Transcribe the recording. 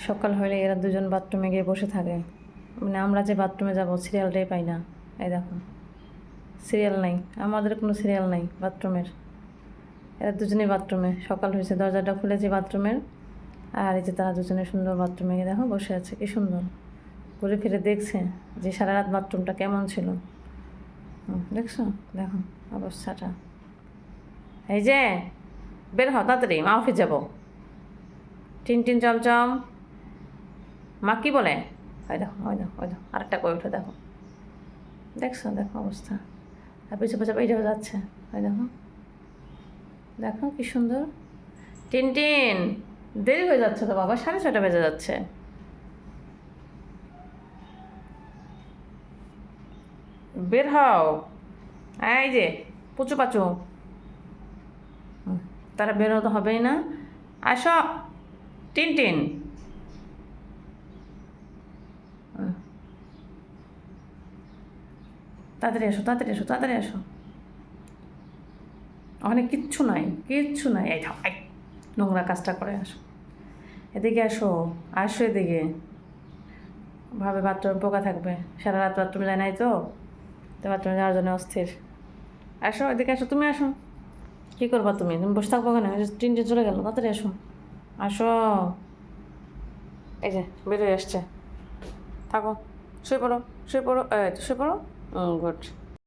সকাল হলে এরা দুজন বাথরুমে গিয়ে বসে থাকে, মানে আমরা যে বাথরুমে যাব সিরিয়ালটাই পাই না। এই দেখো সিরিয়াল নাই, আমাদের কোনো সিরিয়াল নাই বাথরুমের। এরা দুজনেই বাথরুমে, সকাল হয়েছে দরজাটা খুলেছে বাথরুমের, আর এই যে তারা দুজনে সুন্দর বাথরুমে গিয়ে দেখো বসে আছে, কি সুন্দর ঘুরে ফিরে দেখছে যে সারা রাত বাথরুমটা কেমন ছিল। দেখছো, দেখো অবস্থাটা। এই যে বের হ তাড়াতাড়ি, মা অফিস যাবো। টিন টিন চমচম, মা কি বলে? ওই দেখো ওই দেখো ওই দেখো আরেকটা করে উঠে দেখো, দেখছো দেখো অবস্থা। আর পিছু পিছু এইটাও যাচ্ছে, ওই দেখো দেখো কি সুন্দর। টিন টিন দেরি হয়ে যাচ্ছে তো বাবা, 6:30 বেজে যাচ্ছে। বের হও। এই যে পুচু পাচু, তারা বেরোতে হবেই না। আসো টিন টিন, তাড়াতাড়ি আসো তাড়াতাড়ি আসো তাড়াতাড়ি আসো। ওখানে কিচ্ছু নাই কিচ্ছু নাই, এই থাক, এই নোংরা কাজটা করে আসো, এদিকে আসো, আসো এদিকে। ভাবে বাথরুমে পোকা থাকবে, সারা রাত বাথরুমে যায় নাই তো, তো বাথরুমে যাওয়ার জন্য অস্থির। আসো এদিকে আসো, তুমি আসো। কী করবা তুমি? তুমি বসে থাকবো কেন? টিন টিন চলে গেল, তাড়াতাড়ি আসো আসো। এই যে বেরোয় আসছে, থাকো, শুয়ে পড়ো শুয়ে পড়ো, এই তো শুয়ে পড়ো। গুড।